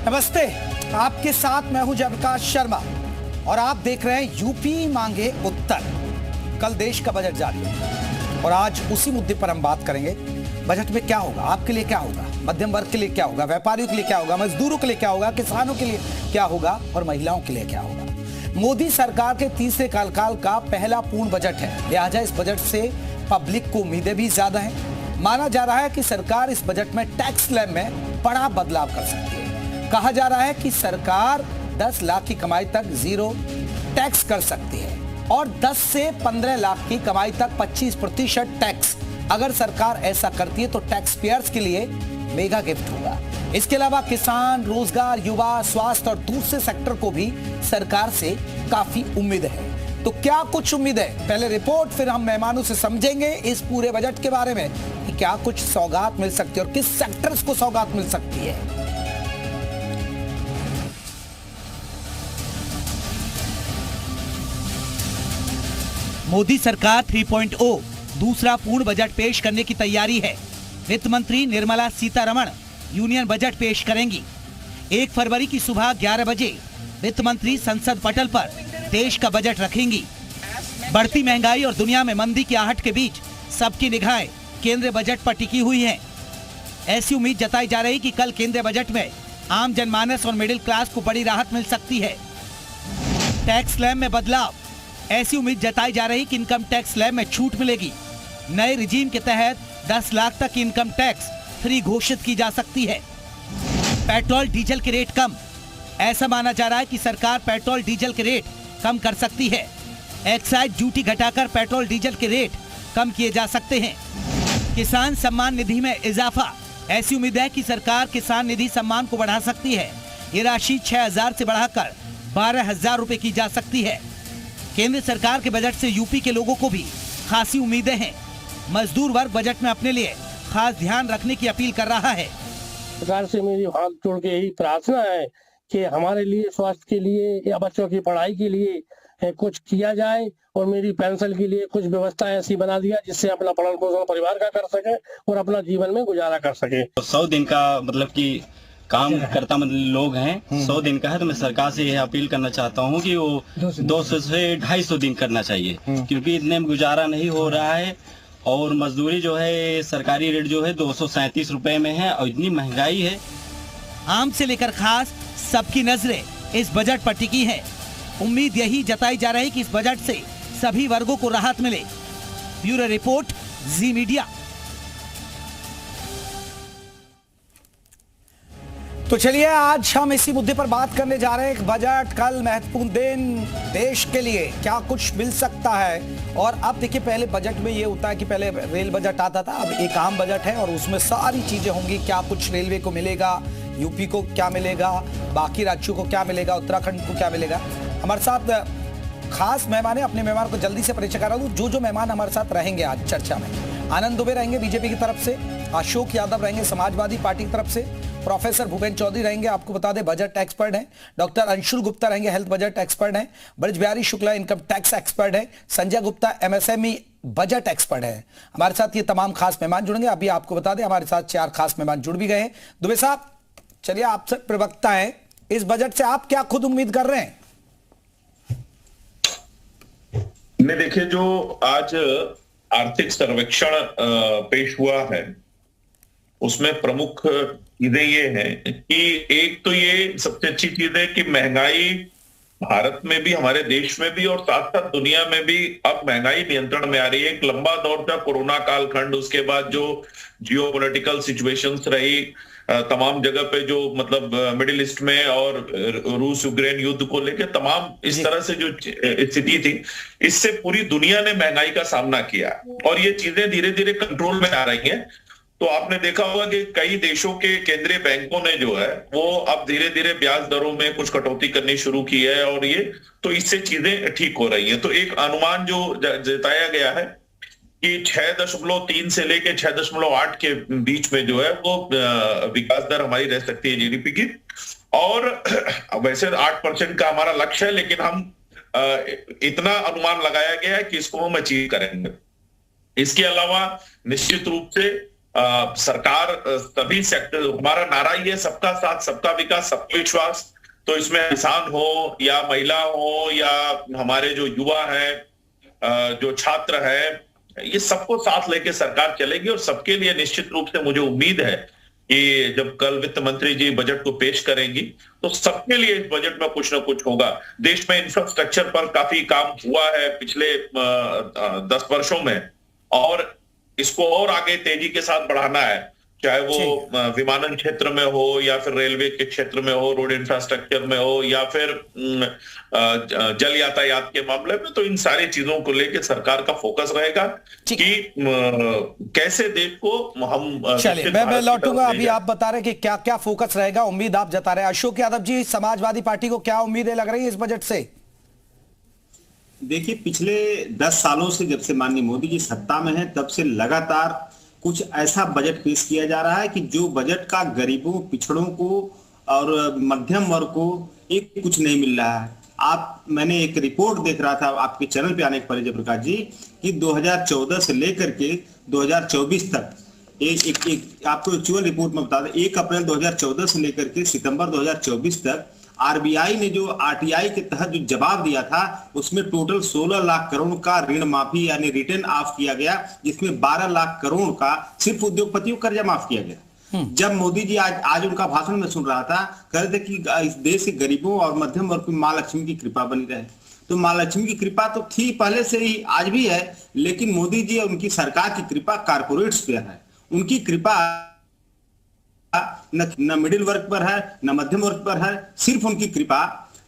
नमस्ते, आपके साथ मैं हूं जयप्रकाश शर्मा और आप देख रहे हैं यूपी मांगे उत्तर। कल देश का बजट जारी है और आज उसी मुद्दे पर हम बात करेंगे। बजट में क्या होगा, आपके लिए क्या होगा, मध्यम वर्ग के लिए क्या होगा, व्यापारियों के लिए क्या होगा, मजदूरों के लिए क्या होगा, किसानों के लिए क्या होगा और महिलाओं के लिए क्या होगा। मोदी सरकार के तीसरे कार्यकाल का पहला पूर्ण बजट है, लिहाजा इस बजट से पब्लिक को उम्मीदें भी ज्यादा हैं। माना जा रहा है कि सरकार इस बजट में टैक्स स्लैब में बड़ा बदलाव कर सकती है। कहा जा रहा है कि सरकार 10 लाख की कमाई तक जीरो टैक्स कर सकती है और 10 से 15 लाख की कमाई तक 25% टैक्स। अगर सरकार ऐसा करती है तो टैक्स पेयर्स के लिए मेगा गिफ्ट होगा। इसके अलावा किसान, रोजगार, युवा, स्वास्थ्य और दूसरे सेक्टर को भी सरकार से काफी उम्मीद है। तो क्या कुछ उम्मीद है, पहले रिपोर्ट फिर हम मेहमानों से समझेंगे इस पूरे बजट के बारे में कि क्या कुछ सौगात मिल सकती है और किस सेक्टर्स को सौगात मिल सकती है। मोदी सरकार 3.0 दूसरा पूर्ण बजट पेश करने की तैयारी है। वित्त मंत्री निर्मला सीतारमण यूनियन बजट पेश करेंगी। 1 फरवरी की सुबह 11 बजे वित्त मंत्री संसद पटल पर देश का बजट रखेंगी। बढ़ती महंगाई और दुनिया में मंदी की आहट के बीच सबकी निगाहें केंद्रीय बजट पर टिकी हुई हैं। ऐसी उम्मीद जताई जा रही कि कल केंद्रीय बजट में आम जनमानस और मिडिल क्लास को बड़ी राहत मिल सकती है। टैक्स स्लैब में बदलाव, ऐसी उम्मीद जताई जा रही कि इनकम टैक्स स्लैब में छूट मिलेगी। नए रिजीम के तहत 10 लाख तक की इनकम टैक्स फ्री घोषित की जा सकती है। पेट्रोल डीजल के रेट कम, ऐसा माना जा रहा है कि सरकार पेट्रोल डीजल के रेट कम कर सकती है। एक्साइज ड्यूटी घटाकर पेट्रोल डीजल के रेट कम किए जा सकते हैं। किसान सम्मान निधि में इजाफा, ऐसी उम्मीद है कि सरकार किसान निधि सम्मान को बढ़ा सकती है। ये राशि 6,000 से बढ़ाकर 12,000 रुपए की जा सकती है। केंद्र सरकार के बजट से यूपी के लोगों को भी खासी उम्मीदें हैं। मजदूर वर्ग बजट में अपने लिए खास ध्यान रखने की अपील कर रहा है। सरकार से मेरी हाथ जोड़ के यही प्रार्थना है कि हमारे लिए स्वास्थ्य के लिए या बच्चों की पढ़ाई के लिए कुछ किया जाए और मेरी पेंशन के लिए कुछ व्यवस्था ऐसी बना दिया जिससे अपना पालन पोषण परिवार का कर सके और अपना जीवन में गुजारा कर सके। 100 दिन का मतलब कि काम करता मतलब लोग हैं, 100 दिन का है, तो मैं सरकार से यह अपील करना चाहता हूं कि वो 200 से 250 दिन करना चाहिए, क्योंकि इतने में गुजारा नहीं हो रहा है। और मजदूरी जो है सरकारी रेट जो है 237 रुपए में है और इतनी महंगाई है। आम से लेकर खास सबकी नजरें इस बजट पर टिकी है। उम्मीद यही जताई जा रही है कि इस बजट से सभी वर्गों को राहत मिले। ब्यूरो रिपोर्ट, जी मीडिया। तो चलिए आज हम इसी मुद्दे पर बात करने जा रहे हैं। बजट कल महत्वपूर्ण दिन देश के लिए, क्या कुछ मिल सकता है। और अब देखिए, पहले बजट में ये होता है कि पहले रेल बजट आता था, अब एक आम बजट है और उसमें सारी चीजें होंगी। क्या कुछ रेलवे को मिलेगा, यूपी को क्या मिलेगा, बाकी राज्यों को क्या मिलेगा, उत्तराखंड को क्या मिलेगा। हमारे साथ खास मेहमान है, अपने मेहमान को जल्दी से परिचय करा दूं। जो मेहमान हमारे साथ रहेंगे आज चर्चा में, आनंद दुबे रहेंगे बीजेपी की तरफ से, अशोक यादव रहेंगे समाजवादी पार्टी की तरफ से, प्रोफेसर भूपेन चौधरी रहेंगे, आपको बता दें बजट एक्सपर्ट हैं, डॉक्टर अंशुल गुप्ता रहेंगे हेल्थ बजट एक्सपर्ट हैं, Braj Bihari Shukla income tax expert हैं, Sanjay Gupta MSME budget expert है। हमारे साथ ये तमाम खास मेहमान जुड़ेंगे। अभी आपको बता दें हमारे साथ 4 खास मेहमान जुड़ भी गए हैं। दुबे साहब, चलिए आपसे प्रवक्ता है, इस बजट से आप क्या खुद उम्मीद कर रहे हैं? देखिए, जो आज आर्थिक सर्वेक्षण पेश हुआ है उसमें प्रमुख चीजें ये हैं कि एक तो ये सबसे अच्छी चीज है कि महंगाई भारत में भी, हमारे देश में भी और साथ साथ दुनिया में भी अब महंगाई नियंत्रण में आ रही है। एक लंबा दौर था कोरोना कालखंड, उसके बाद जो जियोपॉलिटिकल सिचुएशंस रही तमाम जगह पे, जो मतलब मिडिल ईस्ट में और रूस यूक्रेन युद्ध को लेकर तमाम इस तरह से जो स्थिति थी, इससे पूरी दुनिया ने महंगाई का सामना किया और ये चीजें धीरे धीरे कंट्रोल में आ रही हैं। तो आपने देखा होगा कि कई देशों के केंद्रीय बैंकों ने जो है वो अब धीरे धीरे ब्याज दरों में कुछ कटौती करनी शुरू की है और ये तो इससे चीजें ठीक हो रही हैं। तो एक अनुमान जो जताया गया है कि 6.3 से लेके 6.8 के बीच में जो है वो विकास दर हमारी रह सकती है जीडीपी की। और वैसे 8% का हमारा लक्ष्य है, लेकिन हम इतना अनुमान लगाया गया है कि इसको हम अचीव करेंगे। इसके अलावा निश्चित रूप से सरकार सभी सेक्टर, हमारा नारा ही है सबका साथ सबका विकास सबका विश्वास। तो इसमें किसान हो या महिला हो या हमारे जो युवा हैं, जो छात्र हैं, ये सबको साथ लेके सरकार चलेगी। और सबके लिए निश्चित रूप से मुझे उम्मीद है कि जब कल वित्त मंत्री जी बजट को पेश करेंगी तो सबके लिए इस बजट में कुछ ना कुछ होगा। देश में इंफ्रास्ट्रक्चर पर काफी काम हुआ है पिछले 10 वर्षों में, और इसको और आगे तेजी के साथ बढ़ाना है, चाहे वो विमानन क्षेत्र में हो या फिर रेलवे के क्षेत्र में हो, रोड इंफ्रास्ट्रक्चर में हो या फिर जल यातायात के मामले में। तो इन सारी चीजों को लेकर सरकार का फोकस रहेगा कि कैसे देश को हम। चलिए मैं लौटूंगा, अभी आप बता रहे हैं कि क्या क्या फोकस रहेगा, उम्मीद आप जता रहे हैं। अशोक यादव जी, समाजवादी पार्टी को क्या उम्मीदें लग रही है इस बजट से? देखिए, पिछले 10 सालों से जब से माननीय मोदी जी सत्ता में हैं तब से लगातार कुछ ऐसा बजट पेश किया जा रहा है कि जो बजट का गरीबों, पिछड़ों को और मध्यम वर्ग को एक कुछ नहीं मिल रहा है। मैंने एक रिपोर्ट देख रहा था आपके चैनल पे आने के पहले जयप्रकाश जी, कि 2014 से लेकर के 2024 तक एक आपको एक्चुअल रिपोर्ट में बता दें, 1 अप्रैल 2014 से लेकर के सितंबर 2024 तक आरबीआई ने जो आरटीआई के तहत जो जवाब दिया था उसमें टोटल 16 लाख करोड़ का ऋण माफी यानी रिटर्न ऑफ किया गया, जिसमें 12 लाख करोड़ का सिर्फ उद्योगपतियों कर्जा माफ किया गया। जब मोदी जी आज उनका भाषण में सुन रहा था, कह रहे थे कि इस देश के गरीबों और मध्यम वर्ग में मां लक्ष्मी की कृपा बनी रहे। तो मां लक्ष्मी की कृपा तो थी पहले से ही, आज भी है, लेकिन मोदी जी और उनकी सरकार की कृपा कारपोरेट्स पे है। उनकी कृपा न मिडिल वर्ग पर है न मध्यम वर्ग पर है, सिर्फ उनकी कृपा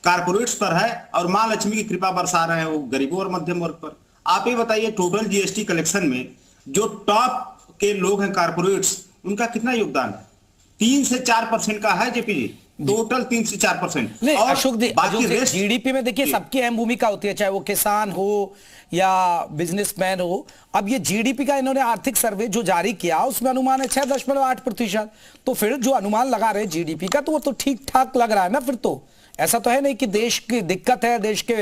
कारपोरेट्स पर है और मां लक्ष्मी की कृपा बरसा रहे हैं वो गरीबों और मध्यम वर्ग पर। आप ये बताइए, टोटल जीएसटी कलेक्शन में जो टॉप के लोग हैं कारपोरेट्स, उनका कितना योगदान है? 3 से 4% का है जेपी जी, टोटल 3 से 4%। नहीं अशोक जी, जीडीपी में देखिए सबकी अहम भूमिका होती है, चाहे वो किसान हो या बिजनेसमैन हो। अब ये जीडीपी का इन्होंने आर्थिक सर्वे जो जारी किया उसमें अनुमान है 6.8%। तो फिर जो अनुमान लगा रहे जीडीपी का तो वो तो ठीक ठाक लग रहा है ना। फिर तो ऐसा तो है नहीं कि देश की दिक्कत है, देश के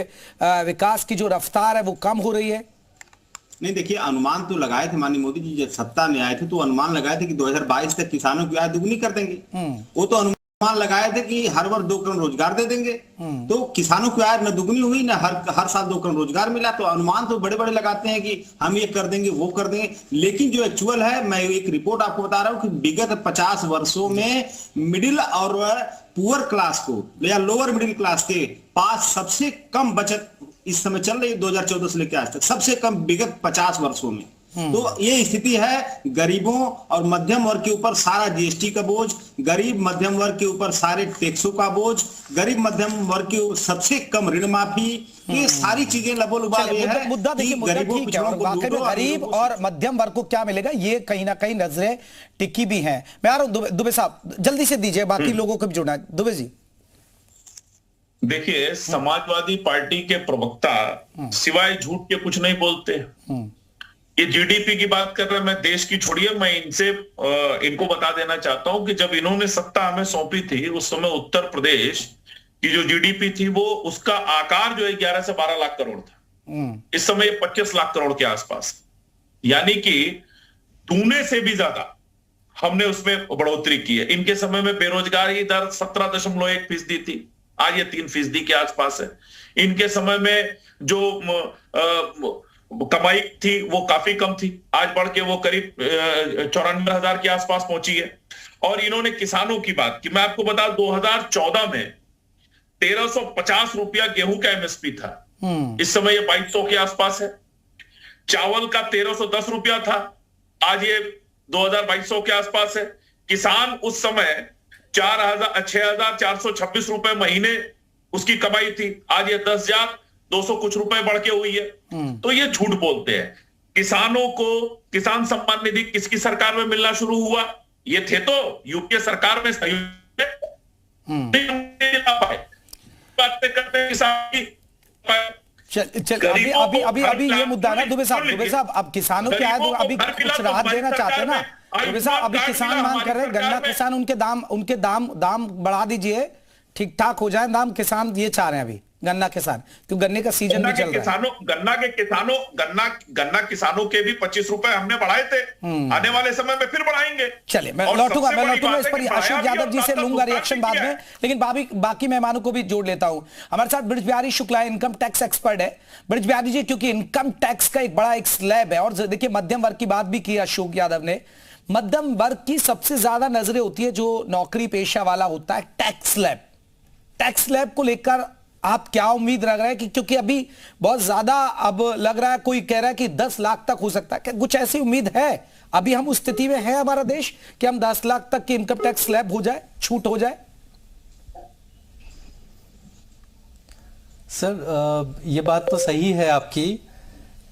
विकास की जो रफ्तार है वो कम हो रही है। नहीं, देखिए, अनुमान तो लगाए थे माननीय मोदी जी जब सत्ता में आए थे, तो अनुमान लगाए थे कि 2022 तक किसानों की आय दुगनी कर देंगे। वो तो अनुमान लगाए थे कि हर वर्ष 2 करोड़ रोजगार दे देंगे। तो किसानों की आय न दुगनी हुई न हर साल 2 करोड़ रोजगार मिला। तो अनुमान तो बड़े बड़े लगाते हैं कि हम ये कर देंगे वो कर देंगे, लेकिन जो एक्चुअल है, मैं एक रिपोर्ट आपको बता रहा हूं कि विगत 50 वर्षों में मिडिल और पुअर क्लास को या लोअर मिडिल क्लास के पास सबसे कम बचत इस समय चल रही है 2014 से लेकर आज तक, सबसे कम विगत 50 वर्षों में। तो ये स्थिति है, गरीबों और मध्यम वर्ग के ऊपर सारा जीएसटी का बोझ, गरीब मध्यम वर्ग के ऊपर सारे टैक्सों का बोझ, गरीब मध्यम वर्ग के सबसे कम ऋण माफी, ये सारी चीजें लबोलुबाल है। मुद्दा देखिए, मुद्दा ठीक है, और वाकई में गरीब और मध्यम वर्ग को क्या मिलेगा ये कहीं ना कहीं नजरें टिकी भी हैं। मैं आ रहा हूं दुबे साहब, जल्दी से दीजिए, बाकी लोगों को भी जुड़ना है। दुबे जी देखिए, समाजवादी पार्टी के प्रवक्ता सिवाय झूठ के कुछ नहीं बोलते। ये जीडीपी की बात कर रहे हैं, मैं देश की छोड़िए, मैं इनको बता देना चाहता हूं कि जब इन्होंने सत्ता हमें सौंपी थी उस समय उत्तर प्रदेश की जो जीडीपी थी वो उसका आकार जो है 11 से 12 लाख करोड़ था। इस समय 25 लाख करोड़ के आसपास, यानी कि दूने से भी ज्यादा हमने उसमें बढ़ोतरी की है। इनके समय में बेरोजगारी दर 17.1% थी, आज ये 3% के आसपास है। इनके समय में जो कमाई थी वो काफी कम थी, आज बढ़ के वो करीब 94,000 के आसपास पहुंची है। और इन्होंने किसानों की बात की, मैं आपको बता 2014 में 1350 रुपया गेहूं का एमएसपी था, इस समय ये 2200 के आसपास है। चावल का 1310 रुपया था, आज ये 2200 के आसपास है। किसान उस समय 6,426 रुपए महीने उसकी कमाई थी, आज ये 10,200 कुछ रुपए बढ़ के हुई है। तो ये झूठ बोलते हैं। किसानों को किसान सम्मान निधि किसकी सरकार में मिलना शुरू हुआ? ये थे तो यूपीए सरकार में बातें करते किसान की। अभी ये मुद्दा है ना दुबे साहब, अब किसानों की आय अभी कुछ राहत देना चाहते हैं ना दुबे साहब। अभी किसान मांग कर रहे हैं, गन्ना किसान, उनके दाम बढ़ा दीजिए, ठीक ठाक हो जाए दाम, किसान ये चाह रहे हैं अभी। गन्ना किसान, तो गन्ने का सीजन भी चल रहा है। गन्ना किसानों के भी 25 रुपए हमने बढ़ाए थे, आने वाले समय में फिर बढ़ाएंगे। चलिए मैं लौटूंगा इस पर, अशोक यादव जी से लूंगा रिएक्शन बाद में, लेकिन बाकी मेहमानों को भी जोड़ लेता हूं। हमारे साथ bridge Bihari Shukla income tax expert है। ब्रिज बिहारी जी, क्योंकि इनकम टैक्स का एक बड़ा एक स्लैब है, और देखिए मध्यम वर्ग की बात भी की अशोक यादव ने, मध्यम वर्ग की सबसे ज्यादा नजरें होती है जो नौकरी पेशा वाला होता है टैक्स स्लैब। टैक्स स्लैब को लेकर आप क्या उम्मीद रख रहे हैं कि, क्योंकि अभी बहुत ज्यादा अब लग रहा है, कोई कह रहा है कि 10 लाख तक हो सकता है, क्या कुछ ऐसी उम्मीद है? अभी हम उस स्थिति में है हमारा देश कि हम 10 लाख तक की इनकम टैक्स स्लैब हो जाए, छूट हो जाए? सर ये बात तो सही है आपकी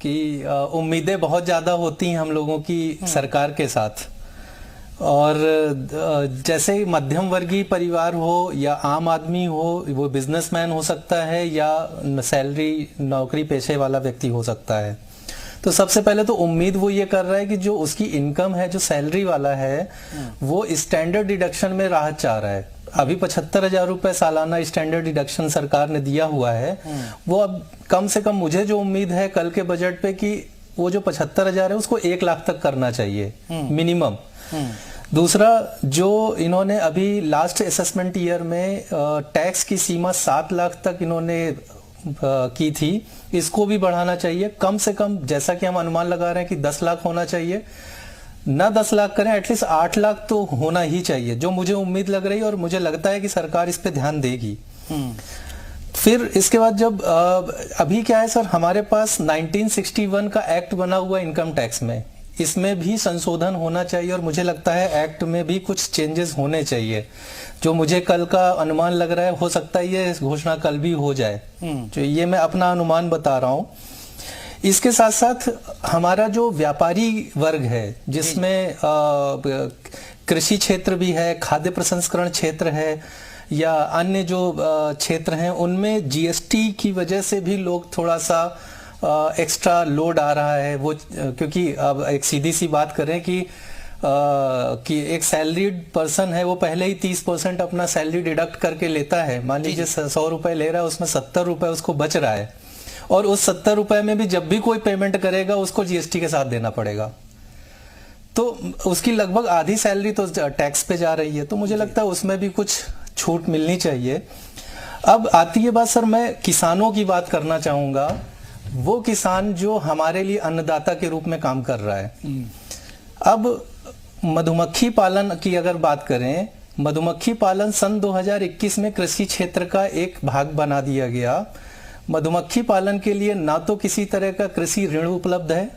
कि उम्मीदें बहुत ज्यादा होती हैं हम लोगों की सरकार के साथ, और जैसे मध्यम वर्गीय परिवार हो या आम आदमी हो, वो बिजनेसमैन हो सकता है या सैलरी नौकरी पेशे वाला व्यक्ति हो सकता है, तो सबसे पहले तो उम्मीद वो ये कर रहा है कि जो उसकी इनकम है, जो सैलरी वाला है, वो स्टैंडर्ड डिडक्शन में राहत चाह रहा है। अभी 75,000 रुपए सालाना स्टैंडर्ड डिडक्शन सरकार ने दिया हुआ है, वो अब कम से कम मुझे जो उम्मीद है कल के बजट पे कि वो जो 75,000 है उसको 1 लाख तक करना चाहिए मिनिमम। दूसरा, जो इन्होंने अभी लास्ट असेसमेंट ईयर में टैक्स की सीमा 7 लाख तक इन्होंने की थी, इसको भी बढ़ाना चाहिए। कम से कम जैसा कि हम अनुमान लगा रहे हैं कि 10 लाख होना चाहिए, ना 10 लाख करें, एटलीस्ट 8 लाख तो होना ही चाहिए, जो मुझे उम्मीद लग रही है, और मुझे लगता है कि सरकार इस पे ध्यान देगी। फिर इसके बाद जब अभी क्या है सर, हमारे पास 1961 का एक्ट बना हुआ इनकम टैक्स में, इसमें भी संशोधन होना चाहिए, और मुझे लगता है एक्ट में भी कुछ चेंजेस होने चाहिए, जो मुझे कल का अनुमान लग रहा है, हो सकता है ये घोषणा कल भी हो जाए, जो ये मैं अपना अनुमान बता रहा हूं। इसके साथ साथ हमारा जो व्यापारी वर्ग है, जिसमें कृषि क्षेत्र भी है, खाद्य प्रसंस्करण क्षेत्र है, या अन्य जो क्षेत्र हैं, उनमें जीएसटी की वजह से भी लोग थोड़ा सा एक्स्ट्रा लोड आ रहा है। वो क्योंकि अब एक सीधी सी बात करें कि एक सैलरीड पर्सन है, वो पहले ही 30% अपना सैलरी डिडक्ट करके लेता है। मान लीजिए 100 रुपए ले रहा है, उसमें 70 रुपए उसको बच रहा है, और उस 70 रुपए में भी जब भी कोई पेमेंट करेगा उसको जीएसटी के साथ देना पड़ेगा, तो उसकी लगभग आधी सैलरी तो टैक्स पे जा रही है। तो मुझे लगता है उसमें भी कुछ छूट मिलनी चाहिए। अब आती है बात सर, मैं किसानों की बात करना चाहूंगा, वो किसान जो हमारे लिए अन्नदाता के रूप में काम कर रहा है। अब मधुमक्खी पालन की अगर बात करें, मधुमक्खी पालन सन 2021 में कृषि क्षेत्र का एक भाग बना दिया गया। मधुमक्खी पालन के लिए ना तो किसी तरह का कृषि ऋण उपलब्ध है,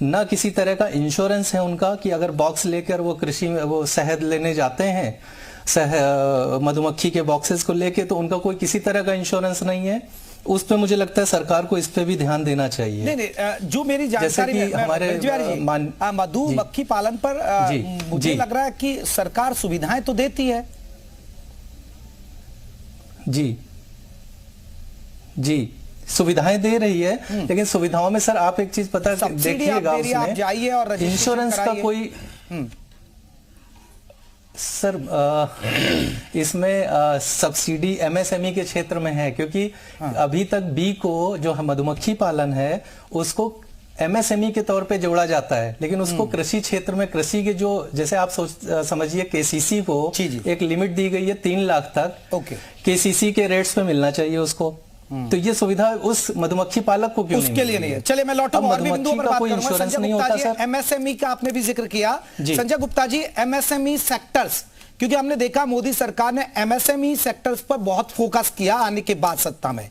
ना किसी तरह का इंश्योरेंस है उनका, कि अगर बॉक्स लेकर वो कृषि में वो शहद लेने जाते हैं, मधुमक्खी के बॉक्सेस को लेके, तो उनका कोई किसी तरह का इंश्योरेंस नहीं है। उस पे मुझे लगता है सरकार को इस पे भी ध्यान देना चाहिए। नहीं, जो मेरी जानकारी में हमारे मधुमक्खी पालन पर मुझे लग रहा है कि सरकार सुविधाएं तो देती है। जी सुविधाएं दे रही है, लेकिन सुविधाओं में सर आप एक चीज पता देखिएगा, आप जाइए और इंश्योरेंस का कोई सर इसमें सब्सिडी एमएसएमई के क्षेत्र में है, क्योंकि अभी तक बी को जो मधुमक्खी पालन है उसको एमएसएमई के तौर पे जोड़ा जाता है, लेकिन उसको कृषि क्षेत्र में, कृषि के जो, जैसे आप समझिए केसीसी को एक लिमिट दी गई है 3 लाख तक, केसीसी के रेट्स पे मिलना चाहिए उसको। तो ये सुविधा उस मधुमक्खी पालक को क्यों उसके लिए नहीं है? चलिए मैं लौटूंगा और भी बिंदुओं पर बात करूंगा। संजय गुप्ता जी, एमएसएमई का आपने भी जिक्र किया। संजय गुप्ता जी, एमएसएमई सेक्टर्स, क्योंकि हमने देखा मोदी सरकार ने एमएसएमई सेक्टर्स पर बहुत फोकस किया आने के बाद सत्ता में,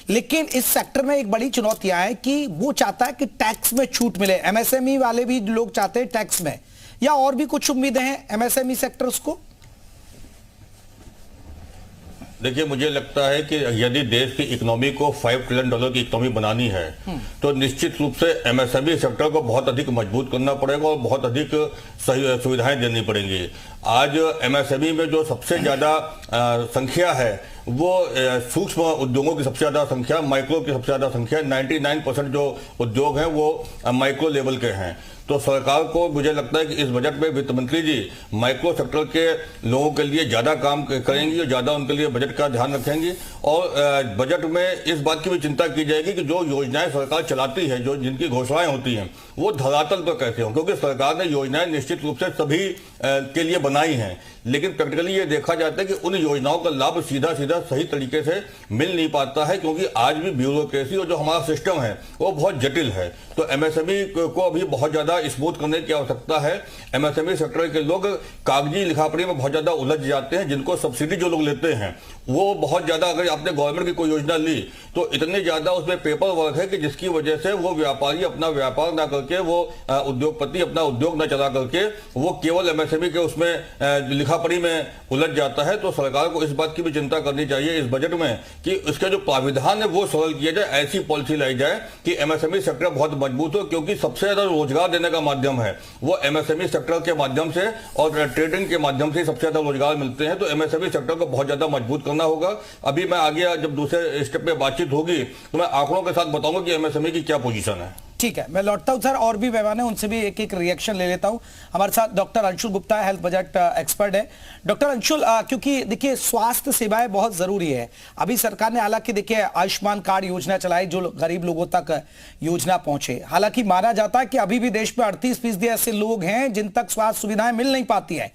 लेकिन इस सेक्टर में एक बड़ी चुनौतियां है कि वो चाहता है कि टैक्स में छूट मिले। एमएसएमई वाले भी लोग चाहते हैं टैक्स में, या और भी कुछ उम्मीदें हैं एमएसएमई सेक्टर्स को? देखिए, मुझे लगता है कि यदि देश की इकोनॉमी को $5 ट्रिलियन की इकोनॉमी बनानी है, तो निश्चित रूप से एमएसएमई सेक्टर को बहुत अधिक मजबूत करना पड़ेगा और बहुत अधिक सुविधाएं देनी पड़ेंगी। आज एमएसएमई में जो सबसे ज्यादा संख्या है वो सूक्ष्म उद्योगों की सबसे ज्यादा संख्या, माइक्रो की सबसे ज्यादा संख्या, 99% जो उद्योग हैं वो माइक्रो लेवल के हैं। तो सरकार को मुझे लगता है कि इस बजट में वित्त मंत्री जी माइक्रो सेक्टर के लोगों के लिए ज्यादा काम करेंगी और ज्यादा उनके लिए बजट का ध्यान रखेंगी। और बजट में इस बात की भी चिंता की जाएगी कि जो योजनाएं सरकार चलाती है, जो जिनकी घोषणाएं होती हैं, वो धरातल पर कैसे हो, क्योंकि सरकार ने योजनाएं निश्चित रूप से सभी के लिए बनाई हैं, लेकिन प्रैक्टिकली ये देखा जाता है कि उन योजनाओं का लाभ सीधा सीधा सही तरीके से मिल नहीं पाता है, क्योंकि आज भी ब्यूरोक्रेसी और जो हमारा सिस्टम है वो बहुत जटिल है। तो एमएसएमई को अभी बहुत ज्यादा स्मूथ करने की आवश्यकता है। एमएसएमई सेक्टर के लोग कागजी लिखापढ़ी में बहुत ज्यादा उलझ जाते हैं। जिनको सब्सिडी जो लोग लेते हैं वो बहुत ज्यादा, अगर आपने गवर्नमेंट की कोई योजना ली तो इतने ज्यादा उसमें पेपर वर्क है कि जिसकी वजह से वो व्यापारी अपना व्यापार ना करके, वो उद्योगपति अपना उद्योग ना चला करके वो केवल एमएसएमई के उसमें लिखापढ़ी में उलझ जाता है। तो सरकार को इस बात की भी चिंता करनी चाहिए इस बजट में कि इसका जो प्राविधान है वो सरल किया जाए, ऐसी पॉलिसी लाई जाए कि एमएसएमई सेक्टर बहुत मजबूत हो, क्योंकि सबसे ज्यादा रोजगार देने का माध्यम है वो एमएसएमई सेक्टर के माध्यम से और ट्रेडिंग के माध्यम से सबसे ज्यादा रोजगार मिलते हैं। तो एमएसएमई सेक्टर को बहुत ज्यादा मजबूत करना होगा। अभी मैं आगे जब दूसरे स्टेप पे बातचीत होगी तो मैं आंकड़ों के साथ बताऊंगा कि एमएसएमई की क्या पोजीशन है। ठीक है, मैं लौटता हूं सर, और भी मेहमान है उनसे भी एक एक रिएक्शन ले लेता हूं। हमारे साथ डॉक्टर अंशुल गुप्ता है, हेल्थ बजट एक्सपर्ट है। डॉक्टर अंशुल, क्योंकि देखिए स्वास्थ्य सेवाएं बहुत जरूरी है। अभी सरकार ने हालांकि देखिए आयुष्मान कार्ड योजना चलाई जो गरीब लोगों तक योजना पहुंचे। हालांकि माना जाता है कि अभी भी देश में 38% ऐसे लोग हैं जिन तक स्वास्थ्य सुविधाएं मिल नहीं पाती है।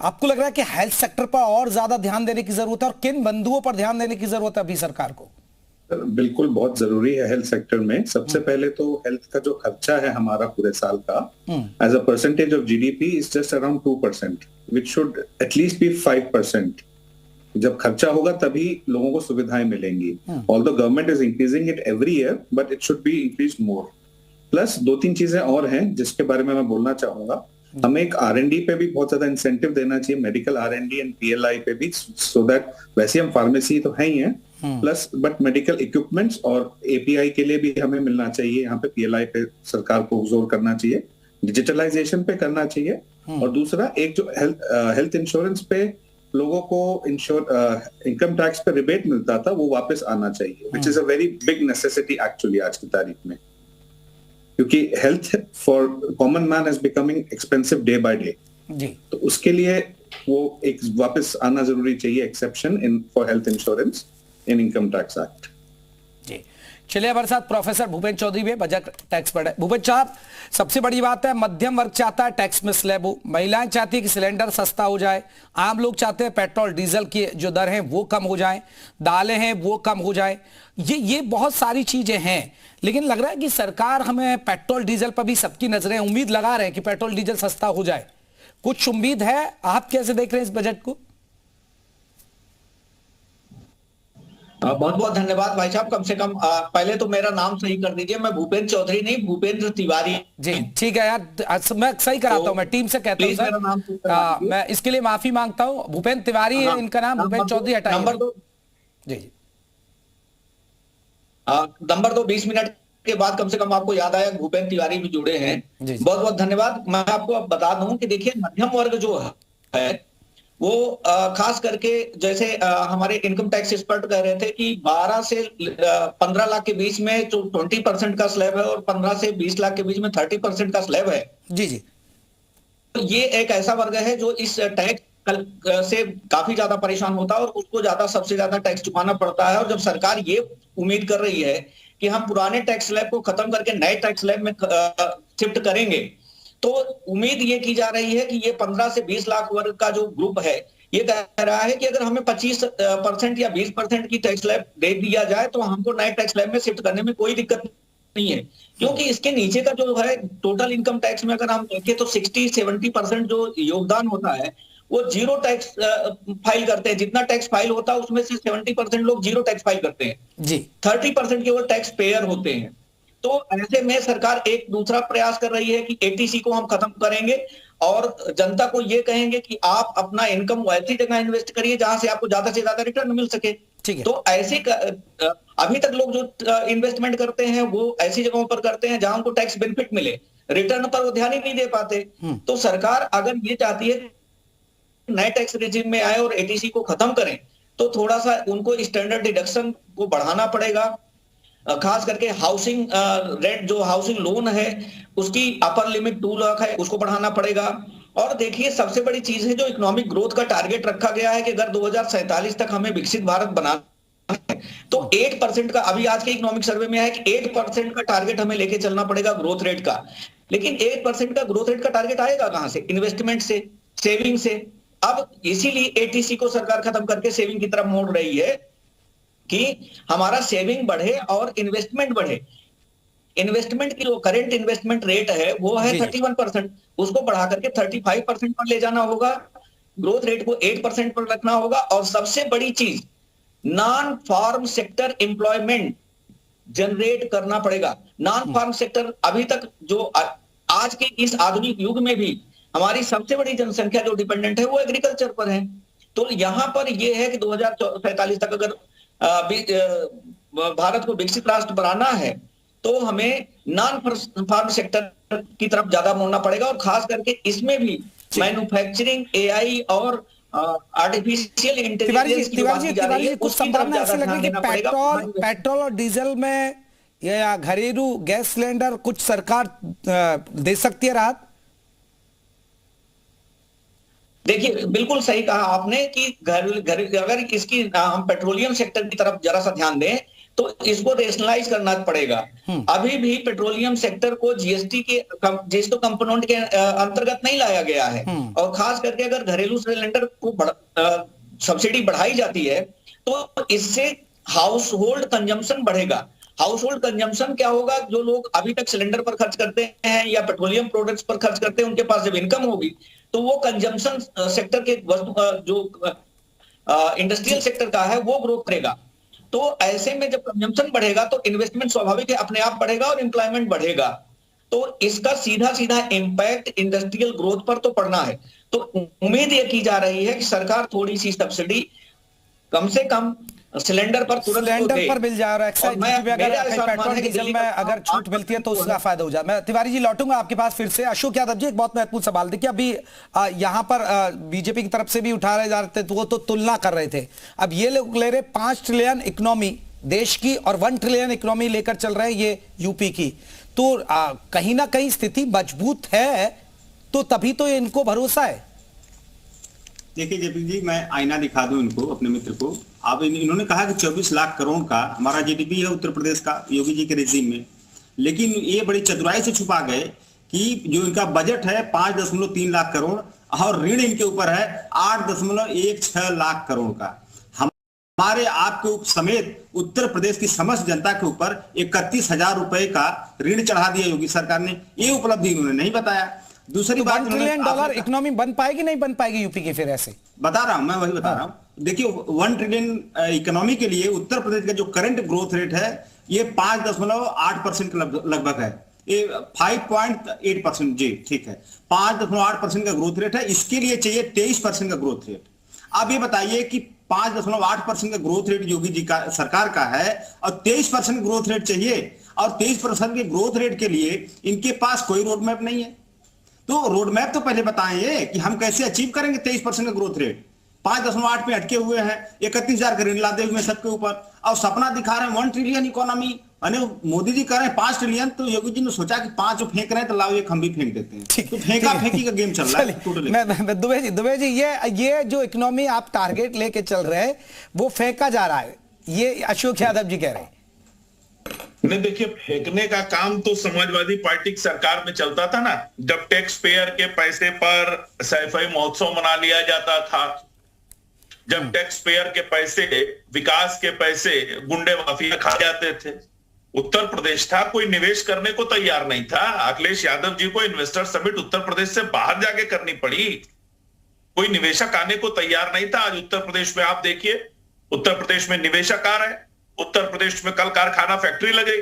आपको लग रहा है कि हेल्थ सेक्टर पर और ज्यादा ध्यान देने की जरूरत है, और किन बिंदुओं पर ध्यान देने की जरूरत है अभी सरकार को? बिल्कुल बहुत जरूरी है हेल्थ सेक्टर में। सबसे पहले तो हेल्थ का जो खर्चा है हमारा पूरे साल का as a percentage of GDP is just around 2%, which should at least be 5%। जब खर्चा होगा तभी लोगों को सुविधाएं मिलेंगी। Although government is increasing it every year, but it should be increase more. Plus 2-3 चीजें और हैं जिसके बारे में मैं बोलना चाहूंगा। हमें एक R&D पे भी बहुत ज्यादा इंसेंटिव देना चाहिए, मेडिकल R&D एंड PLI पे भी, सो दैट वैसे हम फार्मेसी तो है ही हैं, प्लस बट मेडिकल इक्विपमेंट्स और API के लिए भी हमें मिलना चाहिए। यहाँ पे PLI पे सरकार को जोर करना चाहिए, डिजिटलाइजेशन पे करना चाहिए। और दूसरा एक जो हेल्थ इंश्योरेंस पे लोगों को इनकम टैक्स पे रिबेट मिलता था वो वापस आना चाहिए, which is a very big necessity actually आज की तारीख में, क्योंकि health for common man is becoming expensive day by day. तो उसके लिए वो एक वापस आना जरूरी चाहिए, exception in for health insurance in income tax act. जी चलिए, हमारे साथ प्रोफेसर भूपेंद्र चौधरी भी बजट टैक्स पर है। भूपेंद्र साहब, सबसे बड़ी बात है मध्यम वर्ग चाहता है टैक्स में स्लैब हो, महिलाएं चाहती है कि सिलेंडर सस्ता हो जाए, आम लोग चाहते हैं पेट्रोल डीजल की जो दर है वो कम हो जाए, दालें हैं वो कम हो जाए। ये बहुत सारी चीजें हैं, लेकिन लग रहा है कि सरकार हमें पेट्रोल डीजल पर भी सबकी नजरें उम्मीद लगा रहे हैं कि पेट्रोल डीजल सस्ता हो जाए। कुछ उम्मीद है? आप कैसे देख रहे हैं इस बजट को? बहुत बहुत धन्यवाद भाई साहब। कम से कम पहले तो मेरा नाम सही कर दीजिए, मैं भूपेंद्र चौधरी नहीं भूपेंद्र तिवारी। जी ठीक है यार, मैं सही कराता हूँ, मैं टीम से कहता हूँ सर, मैं इसके लिए माफी मांगता हूँ। भूपेंद्र तिवारी है इनका नाम, भूपेंद्र चौधरी हटाइए। नंबर 2 जी नंबर 2 20 मिनट के बाद कम से कम आपको याद आया भूपेंद्र तिवारी भी जुड़े हैं। बहुत बहुत धन्यवाद। मैं आपको अब बता दूं कि देखिए मध्यम वर्ग जो है वो खास करके जैसे हमारे इनकम टैक्स एक्सपर्ट कह रहे थे कि 12 से 15 लाख के बीच में जो 20% का स्लैब है और 15 से 20 लाख के बीच में 30% का स्लैब है। जी तो ये एक ऐसा वर्ग है जो इस टैक्स से काफी ज्यादा परेशान होता है और उसको ज्यादा सबसे ज्यादा टैक्स चुकाना पड़ता है। और जब सरकार ये उम्मीद कर रही है कि हम पुराने टैक्स स्लैब को खत्म करके नए टैक्स स्लैब में शिफ्ट करेंगे, तो उम्मीद ये की जा रही है कि ये 15 से 20 लाख वर्ग का जो ग्रुप है ये कह रहा है कि अगर हमें 25% या 20% की टैक्स स्लैब दे दिया जाए तो हमको नए टैक्स स्लैब में शिफ्ट करने में कोई दिक्कत नहीं है, क्योंकि इसके नीचे का जो है टोटल इनकम टैक्स में अगर हम देखें तो 60-70% जो योगदान होता है वो जीरो टैक्स फाइल करते हैं। जितना टैक्स फाइल होता है उसमें से 70% लोग जीरो टैक्स फाइल करते हैं जी, 30% केवल टैक्स पेयर होते हैं। तो ऐसे में सरकार एक दूसरा प्रयास कर रही है कि ATC को हम खत्म करेंगे और जनता को ये कहेंगे कि आप अपना इनकम ऐसी जगह इन्वेस्ट करिए जहां से आपको ज्यादा से ज्यादा रिटर्न मिल सके। तो ऐसे अभी तक लोग जो इन्वेस्टमेंट करते हैं वो ऐसी जगहों पर करते हैं जहां उनको टैक्स बेनिफिट मिले, रिटर्न पर वो ध्यान ही नहीं दे पाते। तो सरकार अगर ये चाहती है नए टैक्स रेजिम में आए और ATC को खत्म करें तो थोड़ा सा उनको स्टैंडर्ड डिडक्शन को बढ़ाना पड़ेगा। खास करके हाउसिंग रेंट जो हाउसिंग लोन है उसकी अपर लिमिट 2 लाख है, उसको बढ़ाना पड़ेगा। और देखिए सबसे बड़ी चीज है जो इकोनॉमिक ग्रोथ का टारगेट रखा गया है कि अगर 2047 तक हमें विकसित भारत बनाना है तो 8% का, अभी आज के इकोनॉमिक सर्वे में है कि 8% का टारगेट हमें लेके चलना पड़ेगा ग्रोथ रेट का। लेकिन 8% का ग्रोथ रेट का टारगेट आएगा कहां से? इन्वेस्टमेंट से, सेविंग से। अब इसीलिए एटीसी को सरकार खत्म करके सेविंग की तरफ मोड़ रही है कि हमारा सेविंग बढ़े और इन्वेस्टमेंट बढ़े। इन्वेस्टमेंट की जो करंट इन्वेस्टमेंट रेट है वो है 31%, उसको बढ़ा करके 35% पर ले जाना होगा, ग्रोथ रेट को 8% पर रखना होगा। और सबसे बड़ी चीज, non farm sector employment generate करना पड़ेगा। नॉन फार्म सेक्टर अभी तक जो आज के इस आधुनिक युग में भी हमारी सबसे बड़ी जनसंख्या जो डिपेंडेंट है वो एग्रीकल्चर पर है। तो यहां पर यह है कि 2045 तक अगर भारत को विकसित राष्ट्र बनाना है तो हमें नॉन फार्म सेक्टर की तरफ ज्यादा मोड़ना पड़ेगा। और खास करके इसमें भी मैन्युफैक्चरिंग, एआई और आर्टिफिशियल इंटेलिजेंस की बात की जा रही है, कुछ उसकी तरफ संभावना ऐसी ज्यादा लग रही है ध्यान कि देना पड़ेगा। पेट्रोल और डीजल में या घरेलू गैस सिलेंडर कुछ सरकार दे सकती है राहत। देखिए बिल्कुल सही कहा आपने कि अगर इसकी हम पेट्रोलियम सेक्टर की तरफ जरा सा ध्यान दें तो इसको रेशनलाइज करना पड़ेगा। अभी भी पेट्रोलियम सेक्टर को जीएसटी कंपोनेंट के अंतर्गत नहीं लाया गया है। और खास करके अगर घरेलू सिलेंडर को सब्सिडी बढ़ाई जाती है तो इससे हाउस होल्ड कंजम्पशन बढ़ेगा। हाउस होल्ड कंजम्पशन क्या होगा? जो लोग अभी तक सिलेंडर पर खर्च करते हैं या पेट्रोलियम प्रोडक्ट्स पर खर्च करते हैं, उनके पास जब इनकम होगी तो वो कंजम्पशन सेक्टर के जो इंडस्ट्रियल सेक्टर का है वो ग्रो करेगा। तो ऐसे में जब कंजम्पशन बढ़ेगा तो इन्वेस्टमेंट स्वाभाविक है अपने आप बढ़ेगा और एम्प्लॉयमेंट बढ़ेगा। तो इसका सीधा सीधा इम्पैक्ट इंडस्ट्रियल ग्रोथ पर तो पड़ना है। तो उम्मीद ये की जा रही है कि सरकार थोड़ी सी सब्सिडी कम से कम सिलेंडर पर तुरंत सिलेंडर पर मिल जाए और एक्साइज ड्यूटी अगर पेट्रोल डीजल में अगर छूट मिलती है तो उसका फायदा हो जाए। मैं तिवारी जी लौटूंगा आपके पास फिर से। अशोक यादव जी एक बहुत महत्वपूर्ण सवाल, देखिए अभी यहाँ पर बीजेपी की तरफ से भी उठा रहे जा रहे थे तो वो तो तुलना कर रहे थे। अब ये लोग ले रहे 5 ट्रिलियन इकोनॉमी देश की और 1 ट्रिलियन इकोनॉमी लेकर चल रहे हैं ये यूपी की। तो कहीं ना कहीं स्थिति मजबूत है तो तभी तो इनको भरोसा है। देखिए जेपी जी, मैं आईना दिखा दूं इनको, अपने मित्र को। अब इन्होंने कहा कि 24 लाख करोड़ का हमारा जीडीपी है उत्तर प्रदेश का योगी जी के रेजिम में, लेकिन ये बड़ी चतुराई से छुपा गए कि जो इनका बजट है 5.3 लाख करोड़ और ऋण इनके ऊपर है 8.16 लाख करोड़ का। हमारे आपके समेत उत्तर प्रदेश की समस्त जनता के ऊपर 31,000 रुपए का ऋण चढ़ा दिया योगी सरकार ने। ये उपलब्धि इन्होंने नहीं बताया। दूसरी बात, $1 ट्रिलियन इकोनॉमी बन पाएगी नहीं बन पाएगी यूपी की? फिर ऐसे बता रहा हूं, मैं वही बता रहा हूं। देखिए 1 ट्रिलियन इकोनॉमी के लिए उत्तर प्रदेश का जो करंट ग्रोथ रेट है ये 5.8% लगभग है। ये 5.8% जी ठीक है, 5.8% का ग्रोथ रेट है। इसके लिए चाहिए 23% का ग्रोथ रेट। आप ये बताइए कि 5.8% का ग्रोथ रेट योगी जी का सरकार का है और 23% ग्रोथ रेट चाहिए, और 23% के ग्रोथ रेट के लिए इनके पास कोई रोड मैप नहीं है। तो रोड मैप तो पहले बताएं कि हम कैसे अचीव करेंगे 23% का ग्रोथ रेट। 5.8 पे अटके हुए हैं, 31,000 का ऋण लादे हुए सबके ऊपर, और सपना दिखा रहे हैं 1 ट्रिलियन इकोनॉमी। मोदी जी कह रहे हैं 5 ट्रिलियन, तो योगी जी ने सोचा कि 5 फेंक रहे हैं तो लाओ एक हम भी फेंक देते हैं। तो फेंका फेंकी का गेम चल रहा है टोटली। दुबे जी ये जो इकोनॉमी आप टारगेट लेके चल रहे हैं वो फेंका जा रहा है, ये अशोक यादव जी कह रहे हैं। नहीं देखिए, फेंकने का काम तो समाजवादी पार्टी की सरकार में चलता था ना, जब टैक्स पेयर के पैसे पर सैफई महोत्सव मना लिया जाता था, जब टैक्स पेयर के पैसे, विकास के पैसे गुंडे माफिया खा जाते थे। उत्तर प्रदेश था, कोई निवेश करने को तैयार नहीं था। अखिलेश यादव जी को इन्वेस्टर समिट उत्तर प्रदेश से बाहर जाके करनी पड़ी, कोई निवेशक आने को तैयार नहीं था। आज उत्तर प्रदेश में आप देखिए, उत्तर प्रदेश में निवेशक आ रहे हैं। उत्तर प्रदेश में कल कारखाना फैक्ट्री लगे,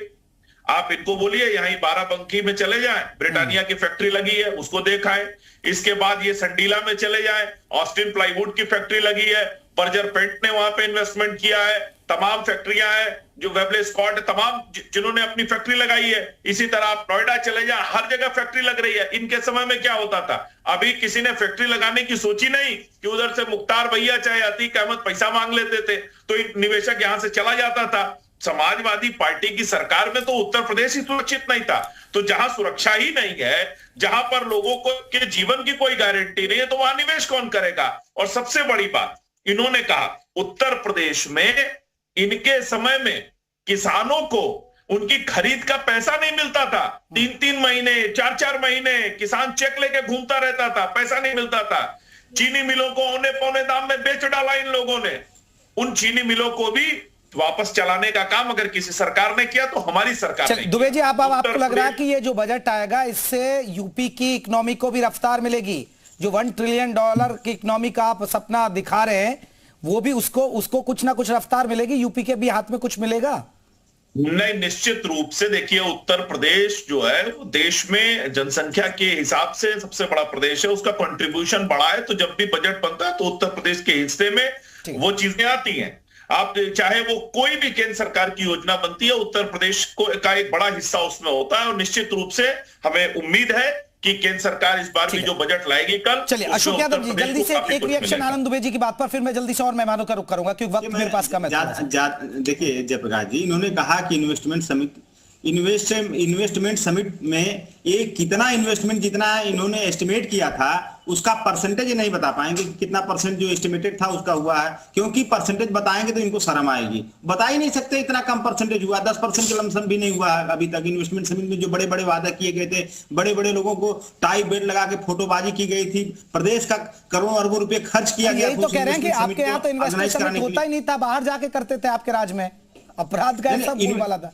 आप इनको बोलिए यहीं बाराबंकी में चले जाएं, ब्रिटानिया की फैक्ट्री लगी है उसको देखाएं। इसके बाद ये संडीला में चले जाएं, ऑस्टिन प्लाईवुड की फैक्ट्री लगी है, बर्जर पेंट ने वहां पे इन्वेस्टमेंट किया है, तमाम फैक्ट्रियां हैं, जो वेबले स्कॉट तमाम जिन्होंने अपनी फैक्ट्री लगाई है। इसी तरह आप नोएडा चले जाएं, हर जगह फैक्ट्री लग रही है। इनके समय में क्या होता था? अभी किसी ने फैक्ट्री लगाने की सोची नहीं कि उधर से मुख्तार भैया चाहे अतीक अहमद पैसा मांग लेते थे तो निवेशक यहां से चला जाता था। समाजवादी पार्टी की सरकार में तो उत्तर प्रदेश ही सुरक्षित नहीं था। तो जहां सुरक्षा ही नहीं है, जहां पर लोगों को के जीवन की कोई गारंटी नहीं है, तो वहां निवेश कौन करेगा? और सबसे बड़ी बात इन्होंने कहा, उत्तर प्रदेश में इनके समय में किसानों को उनकी खरीद का पैसा नहीं मिलता था। 3-3 महीने 4-4 महीने किसान चेक लेके घूमता रहता था, पैसा नहीं मिलता था। चीनी मिलों को औने पौने दाम में बेच डाला इन लोगों ने। उन चीनी मिलों को भी वापस चलाने का काम अगर किसी सरकार ने किया तो हमारी सरकार ने। दुबे जी, आपको लग रहा है कि ये जो बजट आएगा इससे यूपी की इकोनॉमी को भी रफ्तार मिलेगी? जो $1 ट्रिलियन की इकोनॉमी का आप सपना दिखा रहे हैं, वो भी उसको कुछ ना कुछ रफ्तार मिलेगी? यूपी के भी हाथ में कुछ मिलेगा? नहीं, निश्चित रूप से। देखिए, उत्तर प्रदेश जो है वो देश में जनसंख्या के हिसाब से सबसे बड़ा प्रदेश है, उसका कंट्रीब्यूशन बड़ा है। तो जब भी बजट बनता है तो उत्तर प्रदेश के हिस्से में वो चीजें आती हैं। आप चाहे वो कोई भी केंद्र सरकार की योजना बनती है, उत्तर प्रदेश का एक बड़ा हिस्सा उसमें होता है। और निश्चित रूप से हमें उम्मीद है कि केंद्र सरकार इस बार भी जो बजट लाएगी कल। चलिए अशोक यादव जी, जल्दी से एक रिएक्शन आनंद दुबे जी की बात पर, फिर मैं जल्दी से और मेहमानों का रुख करूंगा क्योंकि वक्त मेरे पास कम है। देखिए जयप्रकाश जी, इन्होंने कहा कि इन्वेस्टमेंट समिट में एक कितना इन्वेस्टमेंट जितना इन्होंने एस्टिमेट किया था उसका परसेंटेज नहीं बता पाएंगे कि कितना परसेंट जो एस्टिमेटेड था उसका हुआ है, क्योंकि परसेंटेज बताएंगे तो इनको शर्म आएगी। बता ही नहीं सकते इतना कम परसेंटेज हुआ, 10% के लमसम भी नहीं हुआ है अभी तक। इन्वेस्टमेंट समिट में जो बड़े बड़े वादा किए गए थे, बड़े बड़े लोगों को टाई बेल्ट लगा के फोटोबाजी की गई थी, प्रदेश का करोड़ों अरबों रुपए खर्च किया गया। तो कह रहे हैं कि आपके यहाँ तो इन्वेस्टमेंट समिट होता ही नहीं था, बाहर जाके करते थे आपके राज्य में, अपराध का सब बोल वाला था।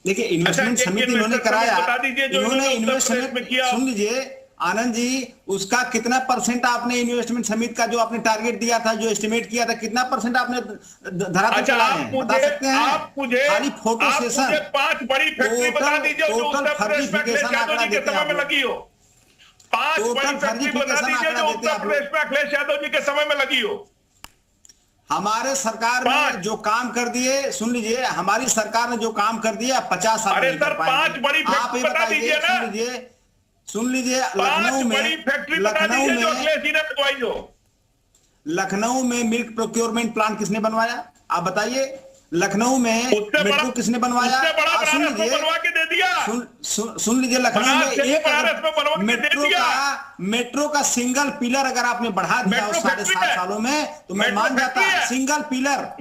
देखिए इन्वेस्टमेंट समिति इन्होंने कराया, इन्होंने इन्वेस्टमेंट सुन लीजिए आनंद जी, उसका कितना परसेंट आपने इन्वेस्टमेंट समिति का जो आपने टारगेट दिया था, जो एस्टिमेट किया था, कितना परसेंट आपने धरातल चलाए हैं बता सकते हैं? खाली फोटो सेशन 5 बड़ी फैक्ट्री बता दीजिए जो उत्तर प्रदेश में अखिलेश यादव जी के समय में लगी हो। 5 बड़ी फैक्ट्री बता दीजिए जो उत्तर प्रदेश में अखिलेश यादव जी के समय में लगी हो। हमारे सरकार ने जो काम कर दिए, सुन लीजिए, हमारी सरकार ने जो काम कर दिया 50 साल अरे सर 5 बड़ी फैक्ट्री बता दीजिए ना। सुन लीजिए लखनऊ में मिल्क प्रोक्योरमेंट प्लांट किसने बनवाया? आप बताइए। लखनऊ में मेट्रो किसने बनवाया? सुन लीजिए, लखनऊ में एक मेट्रो का सिंगल पिलर अगर आपने बढ़ा दिया उस 7.5 सालों में तो मैं मान जाता। सिंगल पिलर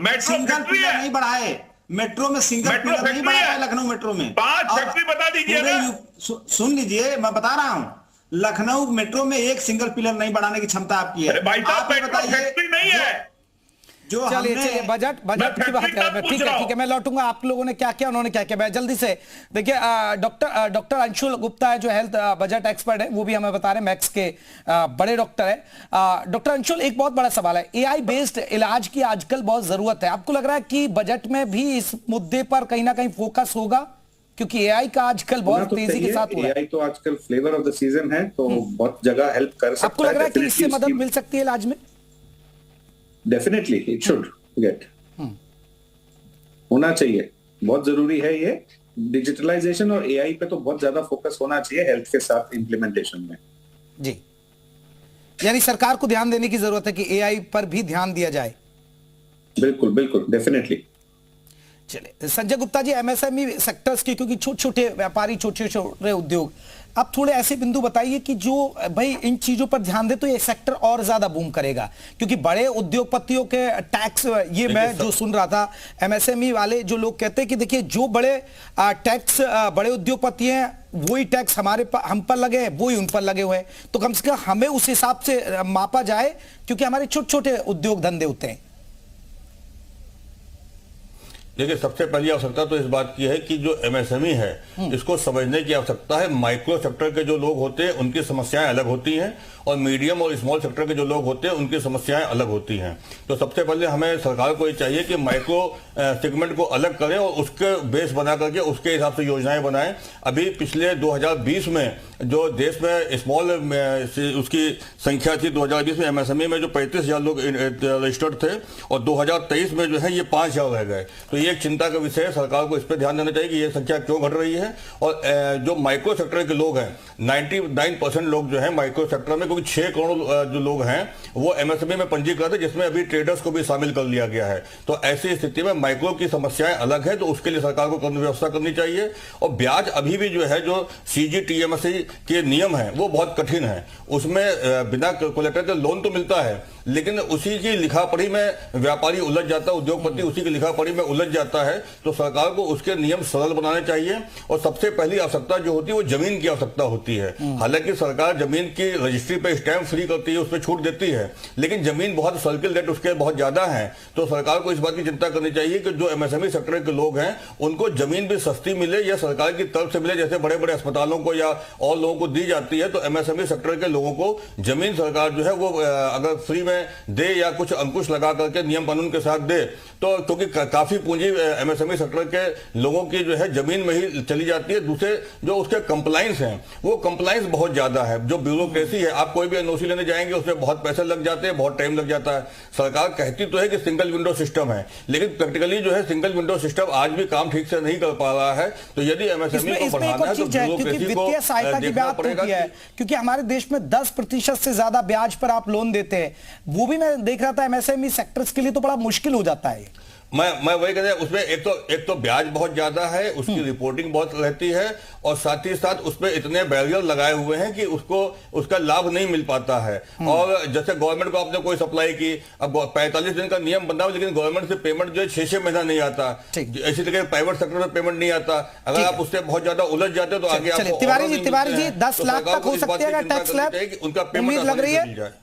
नहीं बढ़ाए, मेट्रो में सिंगल पिलर नहीं बढ़ाया लखनऊ मेट्रो में। 5 फैक्ट्री बता दीजिए। सुन लीजिए, मैं बता रहा हूं, लखनऊ मेट्रो में एक सिंगल पिलर नहीं बढ़ाने की क्षमता आपकी है। आप बताइए नहीं है जो चलिए बजट की बात कर रहे हैं। ठीक है मैं लौटूंगा। आप लोगों ने क्या किया, उन्होंने क्या किया, मैं जल्दी से देखिए। डॉक्टर अंशुल गुप्ता है जो हेल्थ बजट एक्सपर्ट है, वो भी हमें बता रहे हैं, मैक्स के बड़े डॉक्टर है। डॉक्टर अंशुल, एक बहुत बड़ा सवाल है, एआई बेस्ड इलाज की आजकल बहुत जरूरत है। आपको लग रहा है कि बजट में भी इस मुद्दे पर कहीं ना कहीं फोकस होगा, क्योंकि एआई का आजकल बहुत तेजी के साथ हो रहा है? एआई तो आजकल फ्लेवर ऑफ द सीजन है, तो बहुत जगह हेल्प कर सकता है। आपको लग रहा है कि इससे मदद मिल सकती है इलाज में? डेफिनेटली इट शुड गेट होना चाहिए, बहुत जरूरी है ये। डिजिटलाइजेशन और एआई पे तो बहुत ज्यादा फोकस होना चाहिए हेल्थ के साथ इम्प्लीमेंटेशन में। जी, यानी सरकार को ध्यान देने की जरूरत है कि एआई पर भी ध्यान दिया जाए। बिल्कुल बिल्कुल, डेफिनेटली। चलिए संजय गुप्ता जी, एमएसएमई सेक्टर्स की, क्योंकि छोटे छोटे व्यापारी, छोटे छोटे उद्योग, आप थोड़े ऐसे बिंदु बताइए कि जो भाई इन चीजों पर ध्यान दे तो ये सेक्टर और ज्यादा बूम करेगा। क्योंकि बड़े उद्योगपतियों के टैक्स, ये मैं जो सुन रहा था, एमएसएमई वाले जो लोग कहते हैं कि देखिए जो बड़े टैक्स बड़े उद्योगपति हैं वही टैक्स हम पर लगे हैं, वही उन पर लगे हुए हैं, तो कम से कम हमें उस हिसाब से मापा जाए, क्योंकि हमारे छोटे छोटे उद्योग धंधे होते हैं। देखिए, सबसे पहली आवश्यकता तो इस बात की है कि जो एमएसएमई है इसको समझने की आवश्यकता है। माइक्रो सेक्टर के जो लोग होते हैं उनकी समस्याएं अलग होती हैं और मीडियम और स्मॉल सेक्टर के जो लोग होते हैं उनकी समस्याएं अलग होती हैं। तो सबसे पहले हमें सरकार को ये चाहिए कि माइक्रो सेगमेंट को अलग करें और उसके बेस बना करके उसके हिसाब से योजनाएं बनाएं। अभी पिछले 2020 में जो देश में स्मॉल उसकी संख्या थी, 2020 में एमएसएमई में जो 35,000 लोग रजिस्टर्ड थे और 2023 में जो है ये 5,000 रह गए। तो ये ये एक चिंता का विषय है। सरकार को इस पर ध्यान देना चाहिए कि ये संख्या क्यों घट रही है। और जो माइक्रो सेक्टर के लोग हैं, 99% लोग जो है माइक्रो सेक्टर में, क्योंकि 6 करोड़ जो लोग हैं वो एमएसएमई में पंजीकृत है, जिसमें अभी ट्रेडर्स को भी शामिल कर लिया गया है। तो ऐसी स्थिति में माइक्रो की समस्याएं अलग है, तो उसके लिए सरकार को व्यवस्था करनी चाहिए। और ब्याज अभी भी जो है, जो सीजीटीएमएसई के नियम है वो बहुत कठिन है। उसमें बिना कोलेटरल के लोन तो मिलता है, लेकिन उसी की लिखा पढ़ी में व्यापारी उलझ जाता है, उद्योगपति उसी की लिखा पढ़ी में उलझ जाता है। तो सरकार को उसके नियम सरल बनाने चाहिए। और सबसे पहली आवश्यकता जो होती है वो जमीन की आवश्यकता होती है। हालांकि सरकार जमीन की रजिस्ट्री पे स्टैंप फ्री करती है, उस पर छूट देती है, लेकिन जमीन बहुत सर्किल रेट उसके बहुत ज्यादा है। तो सरकार को इस बात की चिंता करनी चाहिए कि जो एमएसएमई सेक्टर के लोग हैं उनको जमीन भी सस्ती मिले या सरकार की तरफ से मिले, जैसे बड़े बड़े अस्पतालों को या और लोगों को दी जाती है। तो एमएसएमई सेक्टर के लोगों को जमीन सरकार जो है वो अगर फ्री में दे या कुछ अंकुश लगा करके नियम कानून के साथ दे, तो क्योंकि काफी पूंजी एमएसएमई सेक्टर के लोगों की जो है जमीन में ही चली जाती है। दूसरे जो उसके कंप्लाइंस हैं वो कंप्लाइंस बहुत ज्यादा है। जो ब्यूरोक्रेसी है, आप कोई भी एनओसी लेने जाएंगे उसमें बहुत पैसे लग जाते हैं, बहुत टाइम लग जाता है। सरकार कहती तो है कि सिंगल विंडो सिस्टम है, लेकिन प्रैक्टिकली जो है सिंगल विंडो सिस्टम आज भी काम ठीक से नहीं कर पा रहा है। तो यदि एमएसएमई को बढ़ाना है तो ब्यूरोक्रेसी को देखना पड़ेगा। क्योंकि हमारे देश में 10% से ज्यादा ब्याज पर आप लोन देते हैं, वो भी मैं देख रहा था एमएसएमई सेक्टर्स के लिए तो बड़ा मुश्किल हो जाता है। मैं वही कहते हैं, उसमें एक तो ब्याज बहुत ज्यादा है, उसकी रिपोर्टिंग बहुत रहती है, और साथ ही साथ उसमें इतने बैरियर लगाए हुए हैं कि उसका लाभ नहीं मिल पाता है। और जैसे गवर्नमेंट को आपने कोई सप्लाई की, अब 45 दिन का नियम बना हुआ, लेकिन गवर्नमेंट से पेमेंट जो है 6 महीना नहीं आता। इसी तरह प्राइवेट सेक्टर में पेमेंट नहीं आता। अगर आप उससे बहुत ज्यादा उलझ जाते हो तो आगे आपको तिवारी जी 10 लाख तक हो सकती है टैक्स स्लैब, उनका पेमेंट लग रही है।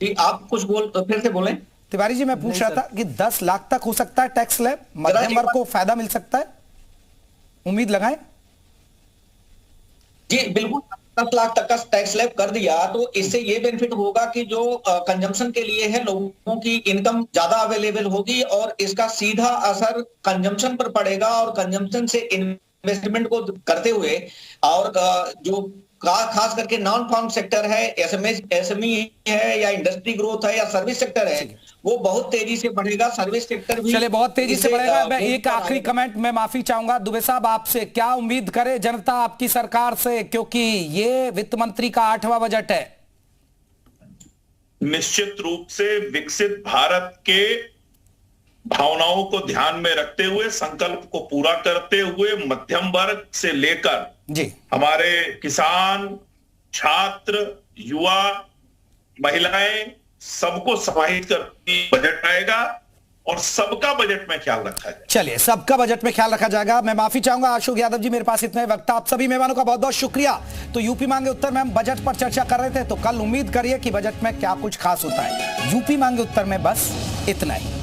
जी आप कुछ फिर से बोलें। तिवारी जी मैं पूछ रहा था कि 10 लाख तक हो सकता है टैक्स स्लैब, मध्यम वर्ग को फायदा मिल सकता है, उम्मीद लगाएं। जी बिल्कुल, 10 लाख तक का टैक्स स्लैब कर दिया तो इससे ये बेनिफिट होगा कि जो कंजम्पशन के लिए है लोगों की इनकम ज्यादा अवेलेबल होगी और इसका सीधा असर कंजम्पशन पर पड़ेगा। और कंजम्पशन से इन्वेस्टमेंट को करते हुए और जो खास करके नॉन फार्म सेक्टर है, एसएमई है या इंडस्ट्री ग्रोथ है या सर्विस सेक्टर है, वो बहुत तेजी से बढ़ेगा। सर्विस सेक्टर भी चले बहुत तेजी से बढ़ेगा। मैं एक आखिरी कमेंट में माफी चाहूंगा दुबे साहब आपसे, क्या उम्मीद करे जनता आपकी सरकार से, क्योंकि ये वित्त मंत्री का 8वां बजट है? निश्चित रूप से विकसित भारत के भावनाओं को ध्यान में रखते हुए, संकल्प को पूरा करते हुए मध्यम वर्ग से लेकर जी हमारे किसान, छात्र, युवा, महिलाएं सबको समाहित करती बजट आएगा और सबका बजट में ख्याल रखा जाएगा। चलिए सबका बजट में ख्याल रखा जाएगा। मैं माफी चाहूंगा अशोक यादव जी, मेरे पास इतना ही वक्त। आप सभी मेहमानों का बहुत बहुत शुक्रिया। तो यूपी मांगे उत्तर में हम बजट पर चर्चा कर रहे थे, तो कल उम्मीद करिए कि बजट में क्या कुछ खास होता है। यूपी मांगे उत्तर में बस इतना ही।